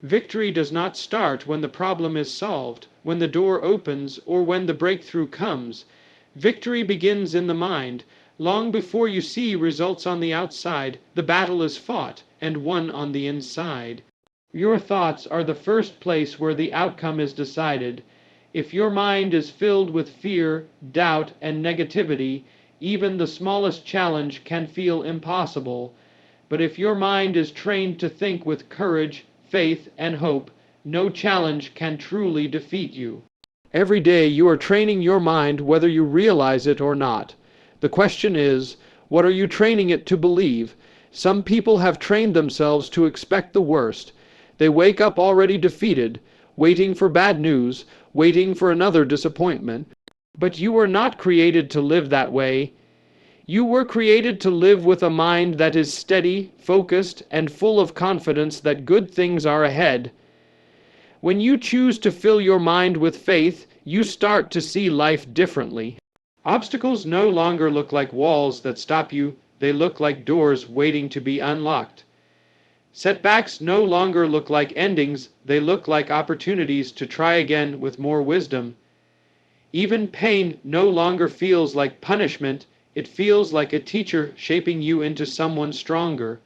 Victory does not start when the problem is solved, when the door opens, or when the breakthrough comes. Victory begins in the mind. Long before you see results on the outside, the battle is fought and won on the inside. Your thoughts are the first place where the outcome is decided. If your mind is filled with fear, doubt, and negativity, even the smallest challenge can feel impossible. But if your mind is trained to think with courage, faith, and hope, no challenge can truly defeat you. Every day you are training your mind whether you realize it or not. The question is, what are you training it to believe? Some people have trained themselves to expect the worst. They wake up already defeated, waiting for bad news, waiting for another disappointment. But you were not created to live that way. You were created to live with a mind that is steady, focused, and full of confidence that good things are ahead. When you choose to fill your mind with faith, you start to see life differently. Obstacles no longer look like walls that stop you, they look like doors waiting to be unlocked. Setbacks no longer look like endings, they look like opportunities to try again with more wisdom. Even pain no longer feels like punishment, it feels like a teacher shaping you into someone stronger.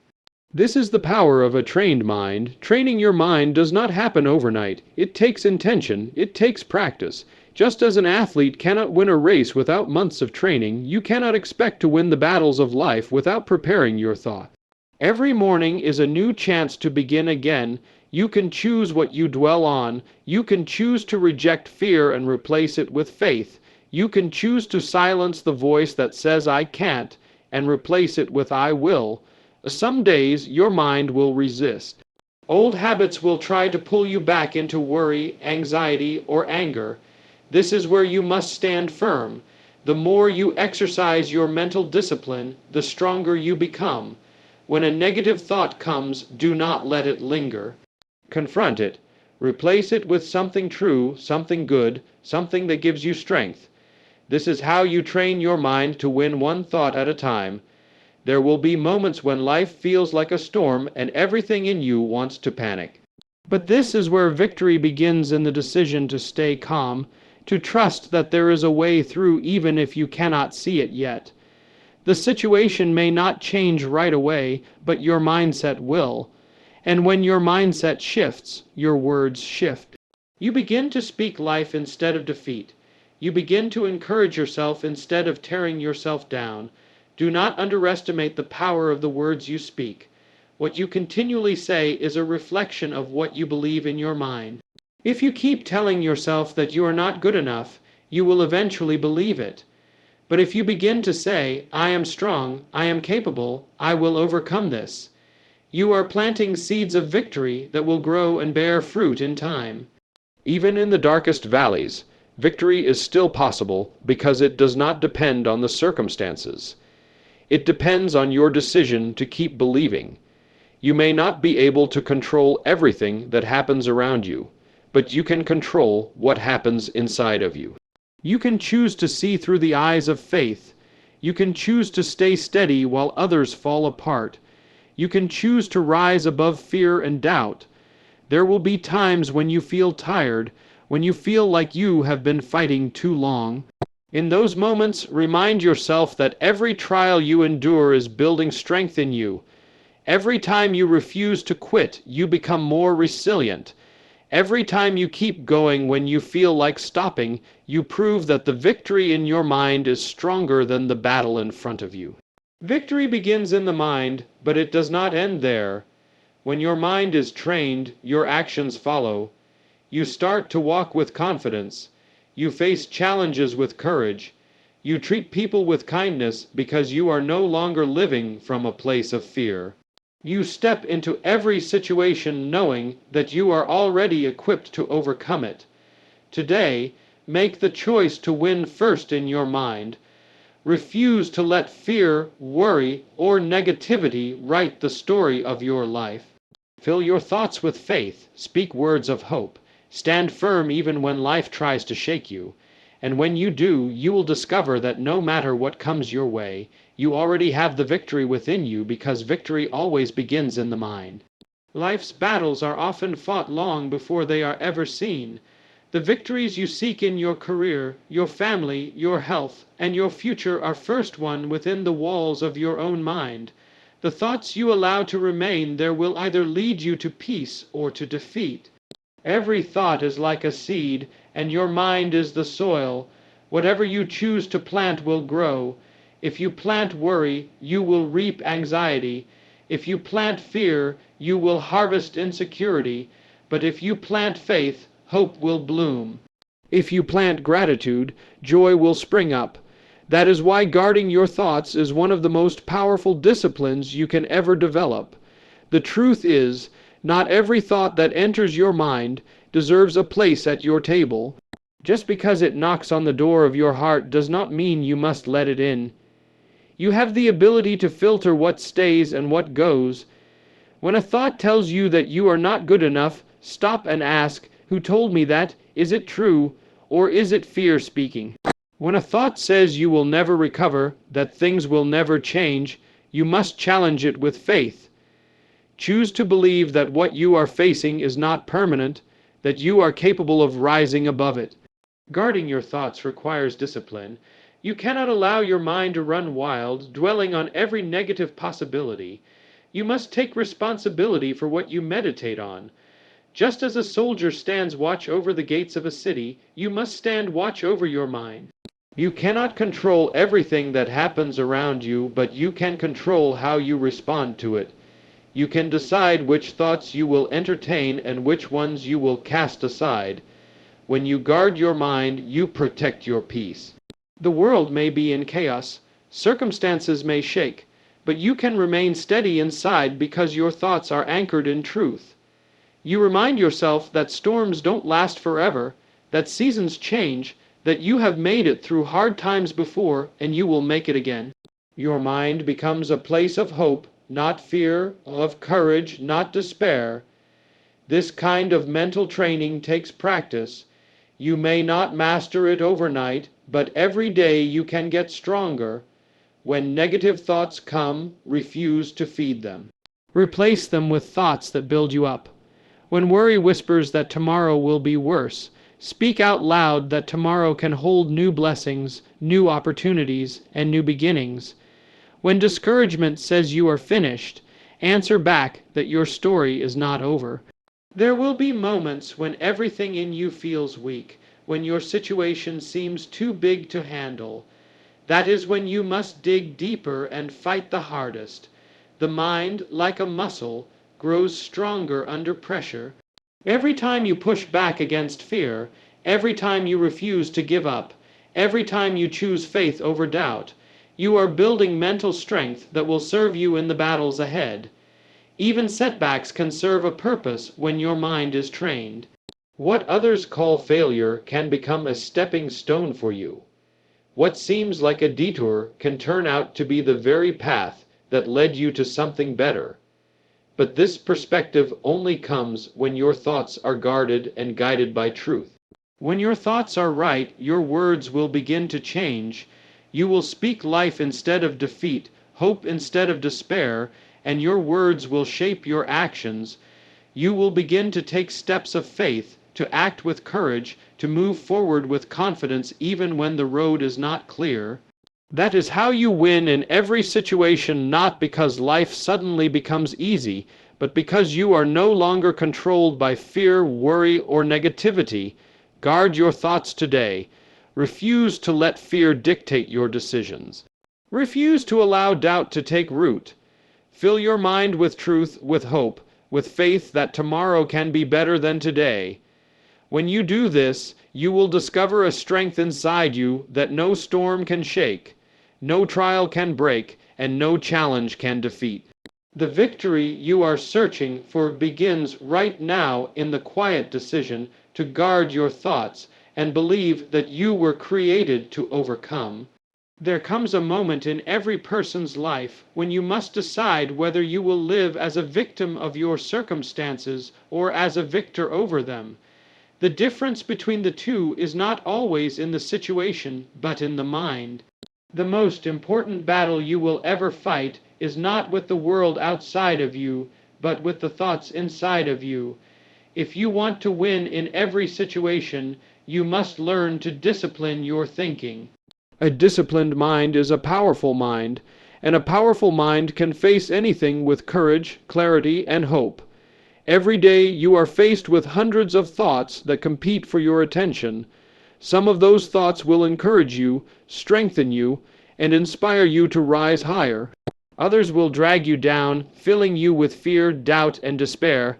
This is the power of a trained mind. Training your mind does not happen overnight. It takes intention, it takes practice. Just as an athlete cannot win a race without months of training, you cannot expect to win the battles of life without preparing your thought. Every morning is a new chance to begin again. You can choose what you dwell on. You can choose to reject fear and replace it with faith. You can choose to silence the voice that says I can't and replace it with I will. Some days your mind will resist. Old habits will try to pull you back into worry, anxiety, or anger. This is where you must stand firm. The more you exercise your mental discipline, the stronger you become. When a negative thought comes, do not let it linger. Confront it. Replace it with something true, something good, something that gives you strength. This is how you train your mind to win one thought at a time. There will be moments when life feels like a storm and everything in you wants to panic. But this is where victory begins in the decision to stay calm, to trust that there is a way through even if you cannot see it yet. The situation may not change right away, but your mindset will. And when your mindset shifts, your words shift. You begin to speak life instead of defeat. You begin to encourage yourself instead of tearing yourself down. Do not underestimate the power of the words you speak. What you continually say is a reflection of what you believe in your mind. If you keep telling yourself that you are not good enough, you will eventually believe it. But if you begin to say, I am strong, I am capable, I will overcome this, you are planting seeds of victory that will grow and bear fruit in time. Even in the darkest valleys, victory is still possible because it does not depend on the circumstances. It depends on your decision to keep believing. You may not be able to control everything that happens around you, but you can control what happens inside of you. You can choose to see through the eyes of faith. You can choose to stay steady while others fall apart. You can choose to rise above fear and doubt. There will be times when you feel tired, when you feel like you have been fighting too long. In those moments, remind yourself that every trial you endure is building strength in you. Every time you refuse to quit, you become more resilient. Every time you keep going when you feel like stopping, you prove that the victory in your mind is stronger than the battle in front of you. Victory begins in the mind, but it does not end there. When your mind is trained, your actions follow. You start to walk with confidence. You face challenges with courage. You treat people with kindness because you are no longer living from a place of fear. You step into every situation knowing that you are already equipped to overcome it. Today, make the choice to win first in your mind. Refuse to let fear, worry, or negativity write the story of your life. Fill your thoughts with faith. Speak words of hope. Stand firm even when life tries to shake you. And when you do, you will discover that no matter what comes your way, you already have the victory within you because victory always begins in the mind. Life's battles are often fought long before they are ever seen. The victories you seek in your career, your family, your health, and your future are first won within the walls of your own mind. The thoughts you allow to remain there will either lead you to peace or to defeat. Every thought is like a seed, and your mind is the soil. Whatever you choose to plant will grow. If you plant worry, you will reap anxiety. If you plant fear, you will harvest insecurity. But if you plant faith, hope will bloom. If you plant gratitude, joy will spring up. That is why guarding your thoughts is one of the most powerful disciplines you can ever develop. The truth is, not every thought that enters your mind deserves a place at your table. Just because it knocks on the door of your heart does not mean you must let it in. You have the ability to filter what stays and what goes. When a thought tells you that you are not good enough, stop and ask, "Who told me that? Is it true? Or is it fear speaking?" When a thought says you will never recover, that things will never change, you must challenge it with faith. Choose to believe that what you are facing is not permanent, that you are capable of rising above it. Guarding your thoughts requires discipline. You cannot allow your mind to run wild, dwelling on every negative possibility. You must take responsibility for what you meditate on. Just as a soldier stands watch over the gates of a city, you must stand watch over your mind. You cannot control everything that happens around you, but you can control how you respond to it. You can decide which thoughts you will entertain and which ones you will cast aside. When you guard your mind, you protect your peace. The world may be in chaos, circumstances may shake, but you can remain steady inside because your thoughts are anchored in truth. You remind yourself that storms don't last forever, that seasons change, that you have made it through hard times before and you will make it again. Your mind becomes a place of hope, not fear, of courage, not despair. This kind of mental training takes practice. You may not master it overnight, but every day you can get stronger. When negative thoughts come, refuse to feed them. Replace them with thoughts that build you up. When worry whispers that tomorrow will be worse, speak out loud that tomorrow can hold new blessings, new opportunities, and new beginnings. When discouragement says you are finished, answer back that your story is not over. There will be moments when everything in you feels weak, when your situation seems too big to handle. That is when you must dig deeper and fight the hardest. The mind, like a muscle, grows stronger under pressure. Every time you push back against fear, every time you refuse to give up, every time you choose faith over doubt, you are building mental strength that will serve you in the battles ahead. Even setbacks can serve a purpose when your mind is trained. What others call failure can become a stepping stone for you. What seems like a detour can turn out to be the very path that led you to something better. But this perspective only comes when your thoughts are guarded and guided by truth. When your thoughts are right, your words will begin to change. You will speak life instead of defeat, hope instead of despair, and your words will shape your actions. You will begin to take steps of faith, to act with courage, to move forward with confidence even when the road is not clear. That is how you win in every situation, not because life suddenly becomes easy, but because you are no longer controlled by fear, worry, or negativity. Guard your thoughts today. Refuse to let fear dictate your decisions. Refuse to allow doubt to take root. Fill your mind with truth, with hope, with faith that tomorrow can be better than today. When you do this, you will discover a strength inside you that no storm can shake, no trial can break, and no challenge can defeat. The victory you are searching for begins right now in the quiet decision to guard your thoughts and believe that you were created to overcome. There comes a moment in every person's life when you must decide whether you will live as a victim of your circumstances or as a victor over them. The difference between the two is not always in the situation, but in the mind. The most important battle you will ever fight is not with the world outside of you, but with the thoughts inside of you. If you want to win in every situation, you must learn to discipline your thinking. A disciplined mind is a powerful mind, and a powerful mind can face anything with courage, clarity, and hope. Every day you are faced with hundreds of thoughts that compete for your attention. Some of those thoughts will encourage you, strengthen you, and inspire you to rise higher. Others will drag you down, filling you with fear, doubt, and despair.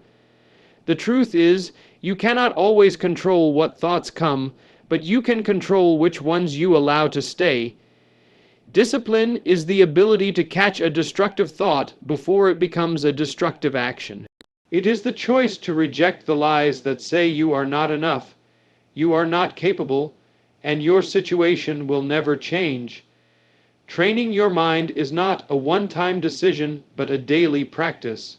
The truth is, you cannot always control what thoughts come, but you can control which ones you allow to stay. Discipline is the ability to catch a destructive thought before it becomes a destructive action. It is the choice to reject the lies that say you are not enough, you are not capable, and your situation will never change. Training your mind is not a one-time decision, but a daily practice.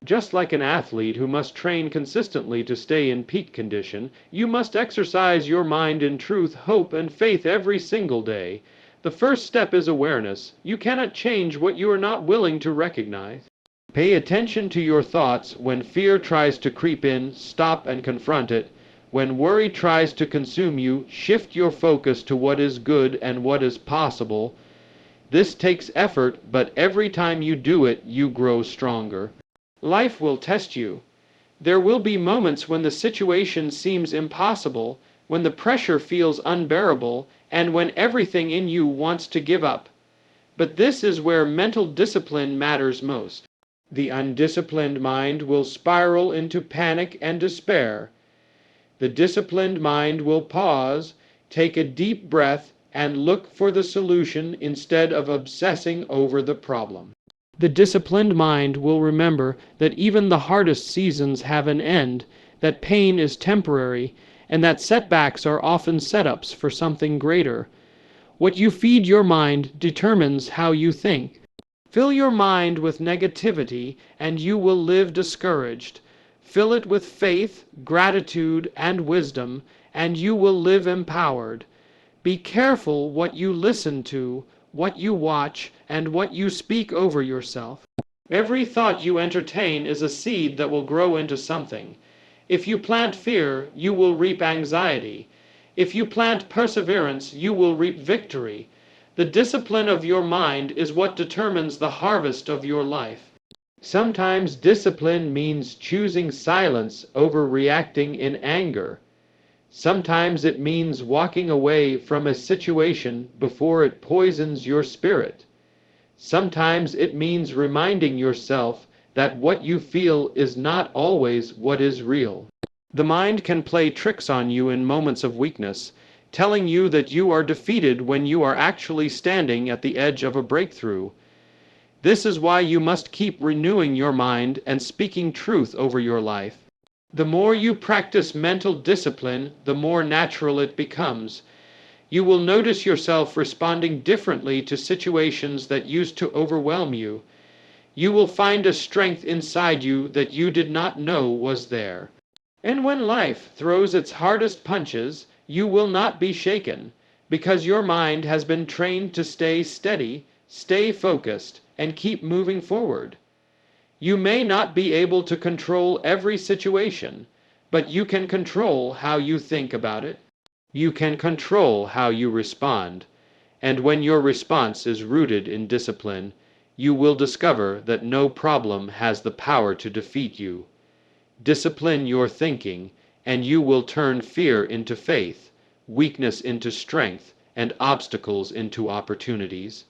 Just like an athlete who must train consistently to stay in peak condition, you must exercise your mind in truth, hope, and faith every single day. The first step is awareness. You cannot change what you are not willing to recognize. Pay attention to your thoughts. When fear tries to creep in, stop and confront it. When worry tries to consume you, shift your focus to what is good and what is possible. This takes effort, but every time you do it, you grow stronger. Life will test you. There will be moments when the situation seems impossible, when the pressure feels unbearable, and when everything in you wants to give up. But this is where mental discipline matters most. The undisciplined mind will spiral into panic and despair. The disciplined mind will pause, take a deep breath, and look for the solution instead of obsessing over the problem. The disciplined mind will remember that even the hardest seasons have an end, that pain is temporary, and that setbacks are often setups for something greater. What you feed your mind determines how you think. Fill your mind with negativity, and you will live discouraged. Fill it with faith, gratitude, and wisdom, and you will live empowered. Be careful what you listen to, what you watch, and what you speak over yourself. Every thought you entertain is a seed that will grow into something. If you plant fear, you will reap anxiety. If you plant perseverance, you will reap victory. The discipline of your mind is what determines the harvest of your life. Sometimes discipline means choosing silence over reacting in anger. Sometimes it means walking away from a situation before it poisons your spirit. Sometimes it means reminding yourself that what you feel is not always what is real. The mind can play tricks on you in moments of weakness, telling you that you are defeated when you are actually standing at the edge of a breakthrough. This is why you must keep renewing your mind and speaking truth over your life. The more you practice mental discipline, the more natural it becomes. You will notice yourself responding differently to situations that used to overwhelm you. You will find a strength inside you that you did not know was there. And when life throws its hardest punches, you will not be shaken, because your mind has been trained to stay steady, stay focused, and keep moving forward. You may not be able to control every situation, but you can control how you think about it. You can control how you respond, and when your response is rooted in discipline, you will discover that no problem has the power to defeat you. Discipline your thinking, and you will turn fear into faith, weakness into strength, and obstacles into opportunities.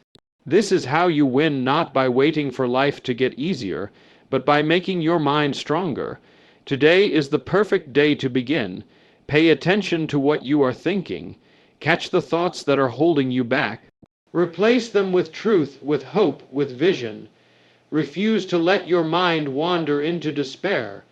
This is how you win, not by waiting for life to get easier, but by making your mind stronger. Today is the perfect day to begin. Pay attention to what you are thinking. Catch the thoughts that are holding you back. Replace them with truth, with hope, with vision. Refuse to let your mind wander into despair.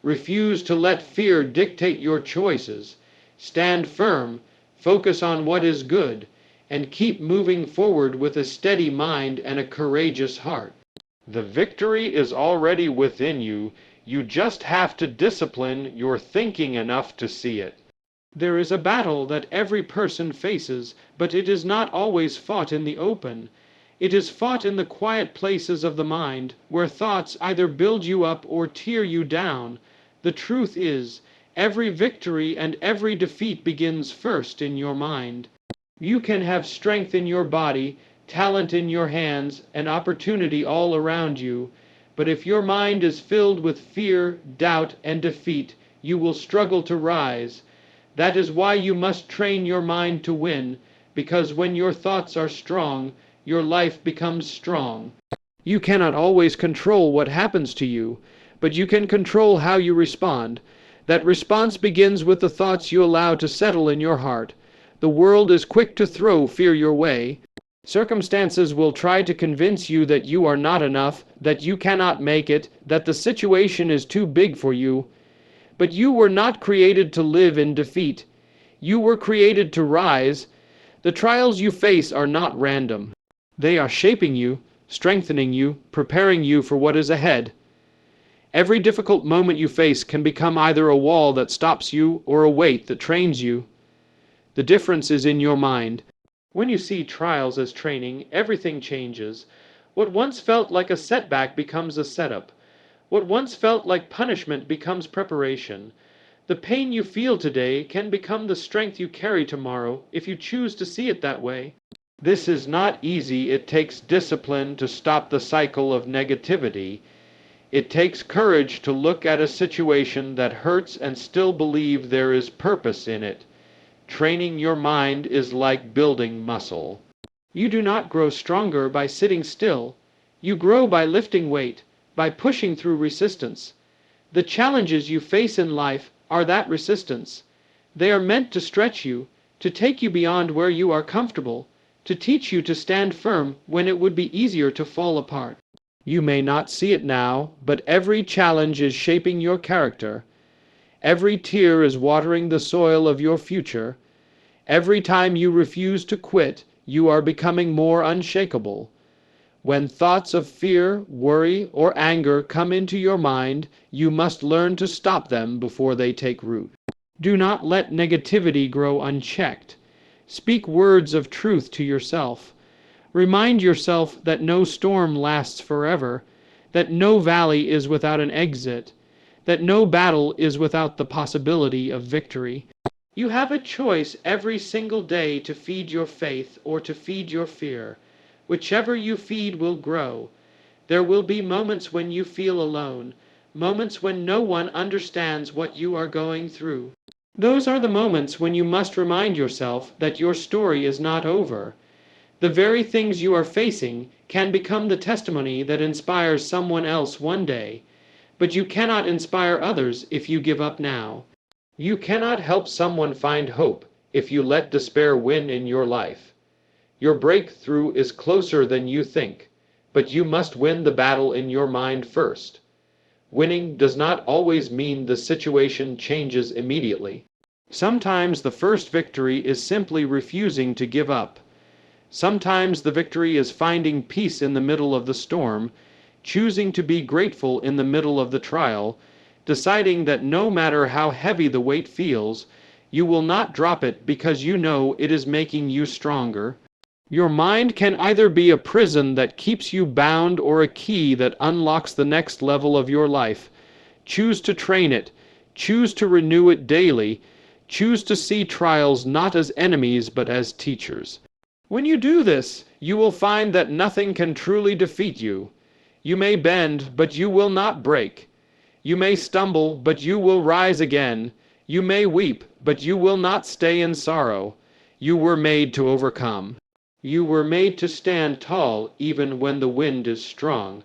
Refuse to let fear dictate your choices. Stand firm, focus on what is good, and keep moving forward with a steady mind and a courageous heart. The victory is already within you. You just have to discipline your thinking enough to see it. There is a battle that every person faces, but it is not always fought in the open. It is fought in the quiet places of the mind, where thoughts either build you up or tear you down. The truth is, every victory and every defeat begins first in your mind. You can have strength in your body, talent in your hands, and opportunity all around you, but if your mind is filled with fear, doubt, and defeat, you will struggle to rise. That is why you must train your mind to win, because when your thoughts are strong, your life becomes strong. You cannot always control what happens to you, but you can control how you respond. That response begins with the thoughts you allow to settle in your heart. The world is quick to throw fear your way. Circumstances will try to convince you that you are not enough, that you cannot make it, that the situation is too big for you. But you were not created to live in defeat. You were created to rise. The trials you face are not random. They are shaping you, strengthening you, preparing you for what is ahead. Every difficult moment you face can become either a wall that stops you or a weight that trains you. The difference is in your mind. When you see trials as training, everything changes. What once felt like a setback becomes a setup. What once felt like punishment becomes preparation. The pain you feel today can become the strength you carry tomorrow if you choose to see it that way. This is not easy. It takes discipline to stop the cycle of negativity. It takes courage to look at a situation that hurts and still believe there is purpose in it. Training your mind is like building muscle. You do not grow stronger by sitting still. You grow by lifting weight, by pushing through resistance. The challenges you face in life are that resistance. They are meant to stretch you, to take you beyond where you are comfortable, to teach you to stand firm when it would be easier to fall apart. You may not see it now, but every challenge is shaping your character. Every tear is watering the soil of your future. Every time you refuse to quit, you are becoming more unshakable. When thoughts of fear, worry, or anger come into your mind, you must learn to stop them before they take root. Do not let negativity grow unchecked. Speak words of truth to yourself. Remind yourself that no storm lasts forever, that no valley is without an exit, that no battle is without the possibility of victory. You have a choice every single day to feed your faith or to feed your fear. Whichever you feed will grow. There will be moments when you feel alone, moments when no one understands what you are going through. Those are the moments when you must remind yourself that your story is not over. The very things you are facing can become the testimony that inspires someone else one day, but you cannot inspire others if you give up now. You cannot help someone find hope if you let despair win in your life. Your breakthrough is closer than you think, but you must win the battle in your mind first. Winning does not always mean the situation changes immediately. Sometimes the first victory is simply refusing to give up. Sometimes the victory is finding peace in the middle of the storm, choosing to be grateful in the middle of the trial, deciding that no matter how heavy the weight feels, you will not drop it because you know it is making you stronger. Your mind can either be a prison that keeps you bound or a key that unlocks the next level of your life. Choose to train it. Choose to renew it daily. Choose to see trials not as enemies but as teachers. When you do this, you will find that nothing can truly defeat you. You may bend, but you will not break. You may stumble, but you will rise again. You may weep, but you will not stay in sorrow. You were made to overcome. You were made to stand tall even when the wind is strong.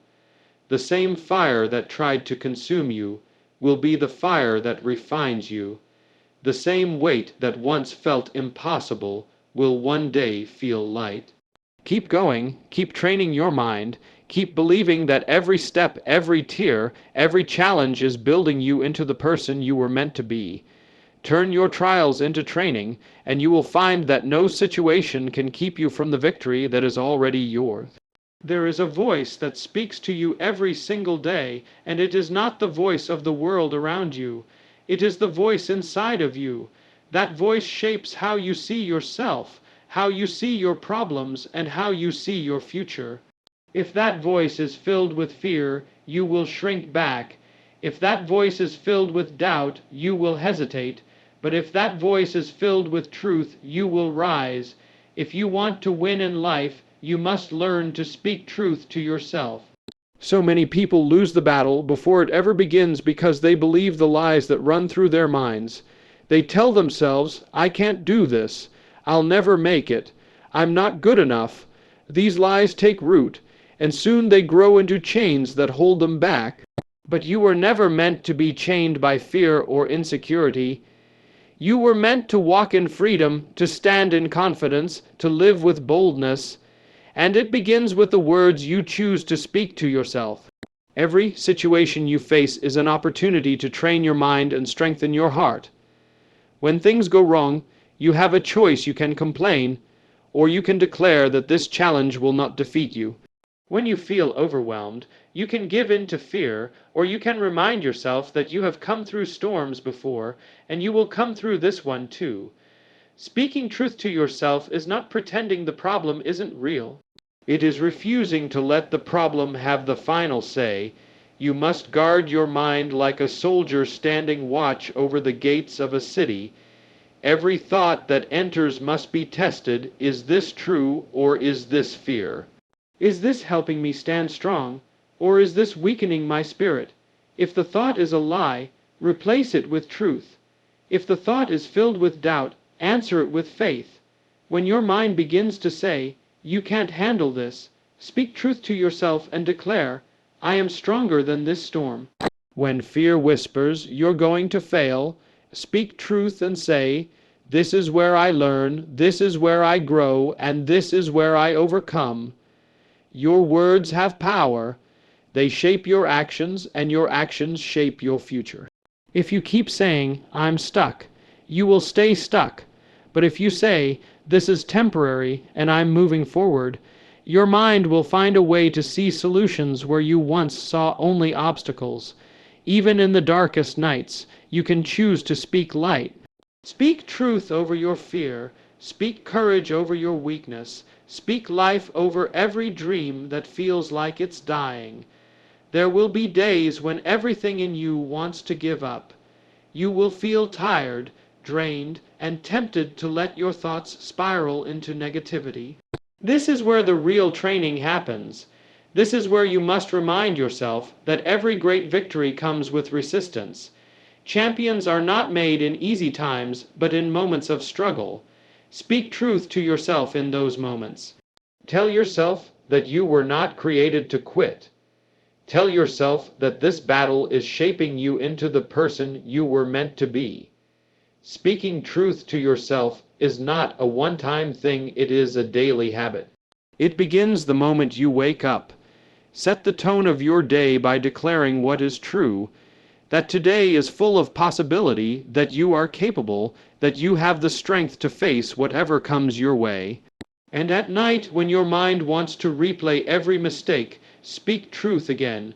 The same fire that tried to consume you will be the fire that refines you. The same weight that once felt impossible will one day feel light. Keep going, keep training your mind, keep believing that every step, every tear, every challenge is building you into the person you were meant to be. Turn your trials into training, and you will find that no situation can keep you from the victory that is already yours. There is a voice that speaks to you every single day, and it is not the voice of the world around you. It is the voice inside of you. That voice shapes how you see yourself, how you see your problems, and how you see your future. If that voice is filled with fear, you will shrink back. If that voice is filled with doubt, you will hesitate. But if that voice is filled with truth, you will rise. If you want to win in life, you must learn to speak truth to yourself. So many people lose the battle before it ever begins because they believe the lies that run through their minds. They tell themselves, I can't do this. I'll never make it. I'm not good enough. These lies take root, and soon they grow into chains that hold them back. But you were never meant to be chained by fear or insecurity. You were meant to walk in freedom, to stand in confidence, to live with boldness. And it begins with the words you choose to speak to yourself. Every situation you face is an opportunity to train your mind and strengthen your heart. When things go wrong, you have a choice. You can complain, or you can declare that this challenge will not defeat you. When you feel overwhelmed, you can give in to fear, or you can remind yourself that you have come through storms before, and you will come through this one too. Speaking truth to yourself is not pretending the problem isn't real. It is refusing to let the problem have the final say. You must guard your mind like a soldier standing watch over the gates of a city. Every thought that enters must be tested. Is this true, or is this fear? Is this helping me stand strong, or is this weakening my spirit? If the thought is a lie, replace it with truth. If the thought is filled with doubt, answer it with faith. When your mind begins to say, you can't handle this, speak truth to yourself and declare, I am stronger than this storm. When fear whispers, you're going to fail, speak truth and say, this is where I learn, this is where I grow, and this is where I overcome. Your words have power. They shape your actions, and your actions shape your future. If you keep saying, I'm stuck, you will stay stuck. But if you say, this is temporary, and I'm moving forward, your mind will find a way to see solutions where you once saw only obstacles. Even in the darkest nights, you can choose to speak light. Speak truth over your fear. Speak courage over your weakness. Speak life over every dream that feels like it's dying. There will be days when everything in you wants to give up. You will feel tired, drained, and tempted to let your thoughts spiral into negativity. This is where the real training happens. This is where you must remind yourself that every great victory comes with resistance. Champions are not made in easy times, but in moments of struggle. Speak truth to yourself in those moments. Tell yourself that you were not created to quit. Tell yourself that this battle is shaping you into the person you were meant to be. Speaking truth to yourself is not a one-time thing, it is a daily habit. It begins the moment you wake up. Set the tone of your day by declaring what is true, that today is full of possibility, that you are capable, that you have the strength to face whatever comes your way. And at night, when your mind wants to replay every mistake, speak truth again.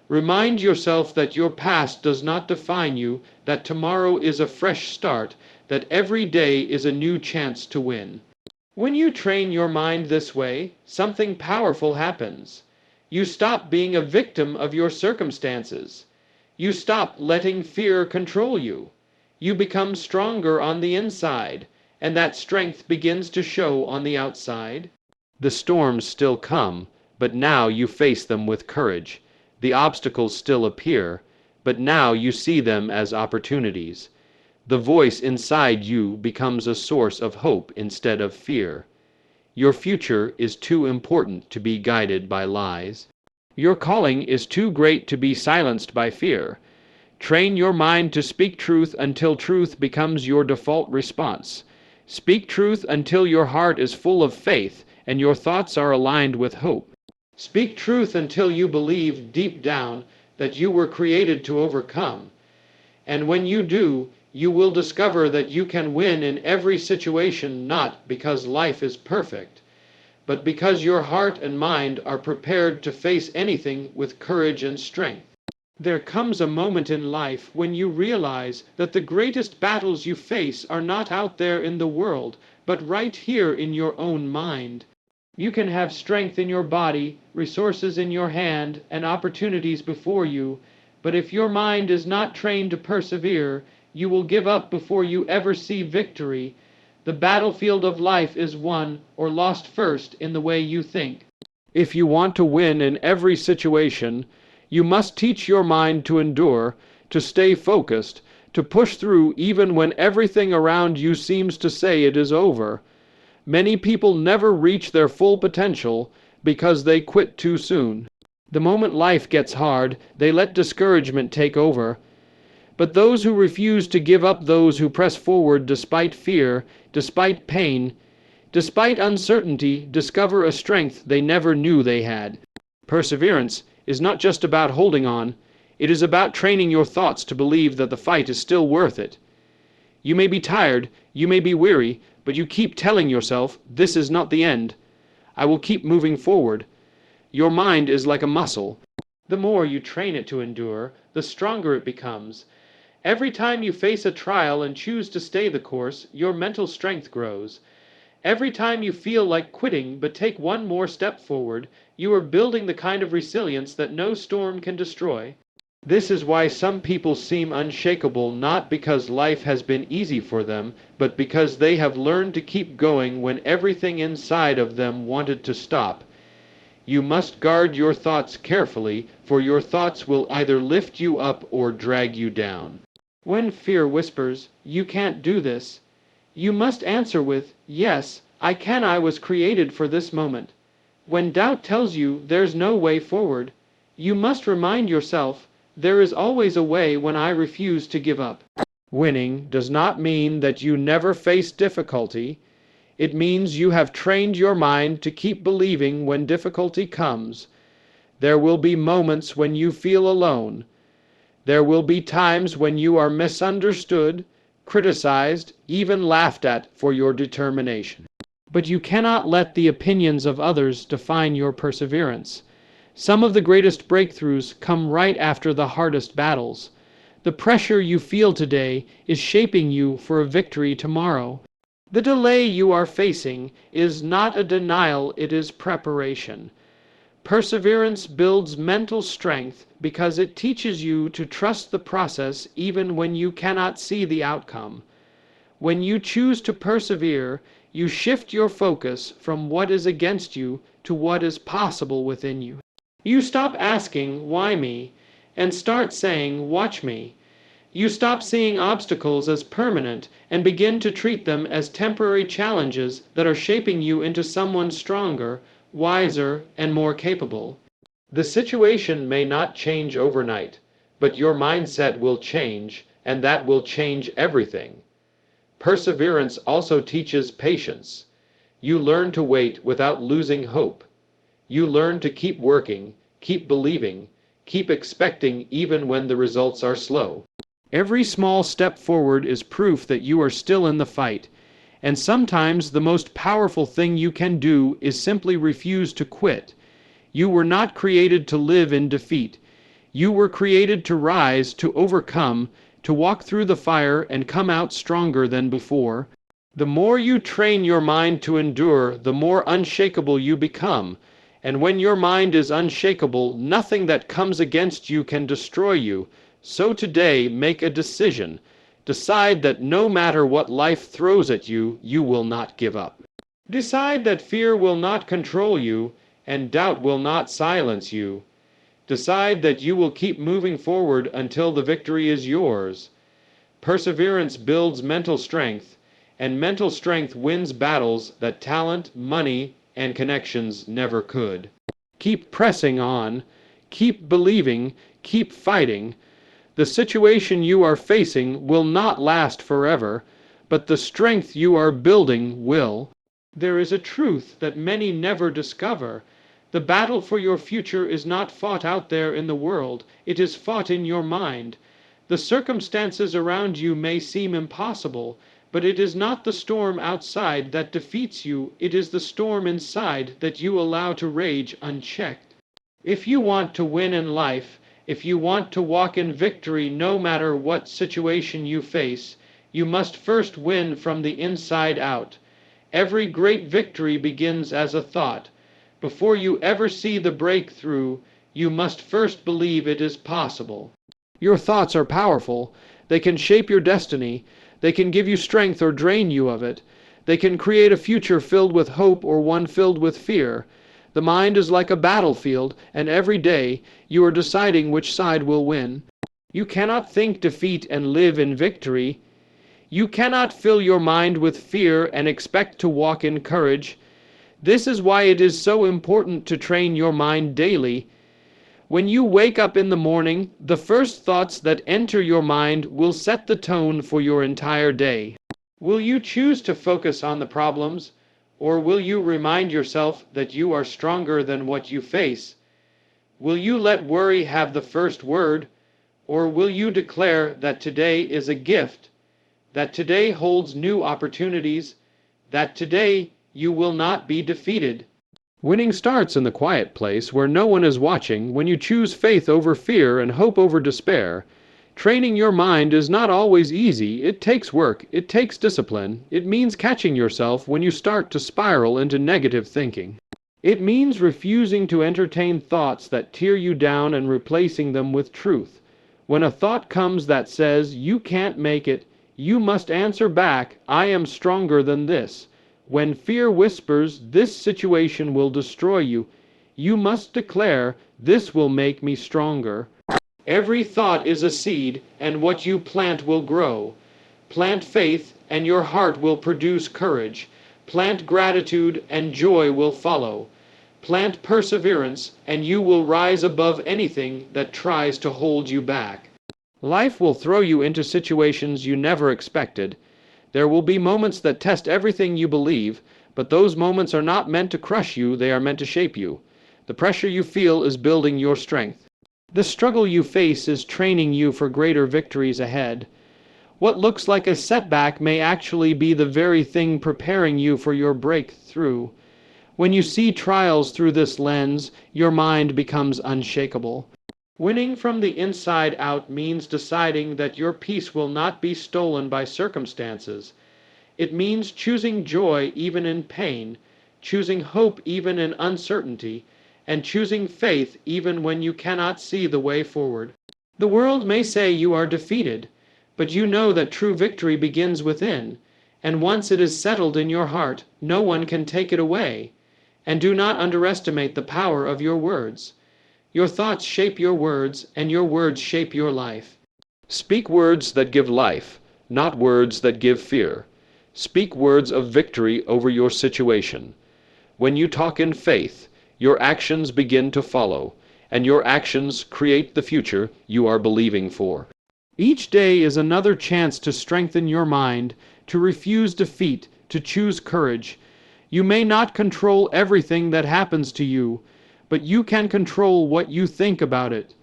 Remind yourself that your past does not define you, that tomorrow is a fresh start, that every day is a new chance to win. When you train your mind this way, something powerful happens. You stop being a victim of your circumstances. You stop letting fear control you. You become stronger on the inside, and that strength begins to show on the outside. The storms still come, but now you face them with courage. The obstacles still appear, but now you see them as opportunities. The voice inside you becomes a source of hope instead of fear. Your future is too important to be guided by lies. Your calling is too great to be silenced by fear. Train your mind to speak truth until truth becomes your default response. Speak truth until your heart is full of faith and your thoughts are aligned with hope. Speak truth until you believe deep down that you were created to overcome. And when you do, you will discover that you can win in every situation, not because life is perfect, but because your heart and mind are prepared to face anything with courage and strength. There comes a moment in life when you realize that the greatest battles you face are not out there in the world, but right here in your own mind. You can have strength in your body, resources in your hand, and opportunities before you, but if your mind is not trained to persevere, you will give up before you ever see victory. The battlefield of life is won or lost first in the way you think. If you want to win in every situation, you must teach your mind to endure, to stay focused, to push through even when everything around you seems to say it is over. Many people never reach their full potential because they quit too soon. The moment life gets hard, they let discouragement take over. But those who refuse to give up, those who press forward despite fear, despite pain, despite uncertainty, discover a strength they never knew they had. Perseverance is not just about holding on, it is about training your thoughts to believe that the fight is still worth it. You may be tired, you may be weary, but you keep telling yourself, this is not the end. I will keep moving forward. Your mind is like a muscle. The more you train it to endure, the stronger it becomes. Every time you face a trial and choose to stay the course, your mental strength grows. Every time you feel like quitting but take one more step forward, you are building the kind of resilience that no storm can destroy. This is why some people seem unshakable, not because life has been easy for them, but because they have learned to keep going when everything inside of them wanted to stop. You must guard your thoughts carefully, for your thoughts will either lift you up or drag you down. When fear whispers, "You can't do this," you must answer with, "Yes, I can. I was created for this moment." When doubt tells you there's no way forward, you must remind yourself, there is always a way when I refuse to give up. Winning does not mean that you never face difficulty. It means you have trained your mind to keep believing when difficulty comes. There will be moments when you feel alone. There will be times when you are misunderstood, criticized, even laughed at for your determination. But you cannot let the opinions of others define your perseverance. Some of the greatest breakthroughs come right after the hardest battles. The pressure you feel today is shaping you for a victory tomorrow. The delay you are facing is not a denial, it is preparation. Perseverance builds mental strength because it teaches you to trust the process even when you cannot see the outcome. When you choose to persevere, you shift your focus from what is against you to what is possible within you. You stop asking, "Why me?" and start saying, "Watch me." You stop seeing obstacles as permanent and begin to treat them as temporary challenges that are shaping you into someone stronger, wiser, and more capable. The situation may not change overnight, but your mindset will change, and that will change everything. Perseverance also teaches patience. You learn to wait without losing hope. You learn to keep working, keep believing, keep expecting even when the results are slow. Every small step forward is proof that you are still in the fight, and sometimes the most powerful thing you can do is simply refuse to quit. You were not created to live in defeat. You were created to rise, to overcome, to walk through the fire and come out stronger than before. The more you train your mind to endure, the more unshakable you become. And when your mind is unshakable, nothing that comes against you can destroy you. So today, make a decision. Decide that no matter what life throws at you, you will not give up. Decide that fear will not control you, and doubt will not silence you. Decide that you will keep moving forward until the victory is yours. Perseverance builds mental strength, and mental strength wins battles that talent, money, and connections never could. Keep pressing on, keep believing, keep fighting. The situation you are facing will not last forever, but the strength you are building will. There is a truth that many never discover. The battle for your future is not fought out there in the world, it is fought in your mind. The circumstances around you may seem impossible, but it is not the storm outside that defeats you, it is the storm inside that you allow to rage unchecked. If you want to win in life, if you want to walk in victory no matter what situation you face, you must first win from the inside out. Every great victory begins as a thought. Before you ever see the breakthrough, you must first believe it is possible. Your thoughts are powerful. They can shape your destiny. They can give you strength or drain you of it. They can create a future filled with hope or one filled with fear. The mind is like a battlefield, and every day you are deciding which side will win. You cannot think defeat and live in victory. You cannot fill your mind with fear and expect to walk in courage. This is why it is so important to train your mind daily. When you wake up in the morning, the first thoughts that enter your mind will set the tone for your entire day. Will you choose to focus on the problems, or will you remind yourself that you are stronger than what you face? Will you let worry have the first word, or will you declare that today is a gift, that today holds new opportunities, that today you will not be defeated? Winning starts in the quiet place where no one is watching when you choose faith over fear and hope over despair. Training your mind is not always easy. It takes work. It takes discipline. It means catching yourself when you start to spiral into negative thinking. It means refusing to entertain thoughts that tear you down and replacing them with truth. When a thought comes that says, "You can't make it," you must answer back, "I am stronger than this." When fear whispers, "This situation will destroy you," you must declare, "This will make me stronger." Every thought is a seed, and what you plant will grow. Plant faith, and your heart will produce courage. Plant gratitude, and joy will follow. Plant perseverance, and you will rise above anything that tries to hold you back. Life will throw you into situations you never expected. There will be moments that test everything you believe, but those moments are not meant to crush you, they are meant to shape you. The pressure you feel is building your strength. The struggle you face is training you for greater victories ahead. What looks like a setback may actually be the very thing preparing you for your breakthrough. When you see trials through this lens, your mind becomes unshakable. Winning from the inside out means deciding that your peace will not be stolen by circumstances. It means choosing joy even in pain, choosing hope even in uncertainty, and choosing faith even when you cannot see the way forward. The world may say you are defeated, but you know that true victory begins within, and once it is settled in your heart, no one can take it away. And do not underestimate the power of your words. Your thoughts shape your words, and your words shape your life. Speak words that give life, not words that give fear. Speak words of victory over your situation. When you talk in faith, your actions begin to follow, and your actions create the future you are believing for. Each day is another chance to strengthen your mind, to refuse defeat, to choose courage. You may not control everything that happens to you, but you can control what you think about it.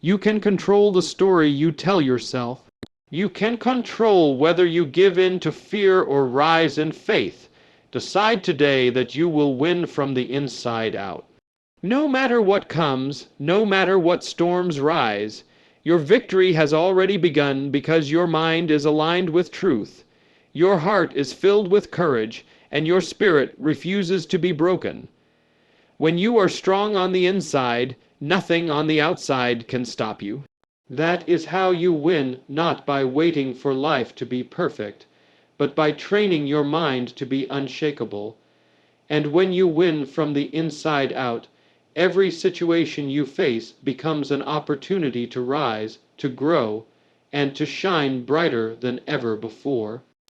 You can control the story you tell yourself. You can control whether you give in to fear or rise in faith. Decide today that you will win from the inside out. No matter what comes, no matter what storms rise, your victory has already begun because your mind is aligned with truth. Your heart is filled with courage, and your spirit refuses to be broken. When you are strong on the inside, nothing on the outside can stop you. That is how you win, not by waiting for life to be perfect, but by training your mind to be unshakable. And when you win from the inside out, every situation you face becomes an opportunity to rise, to grow, and to shine brighter than ever before.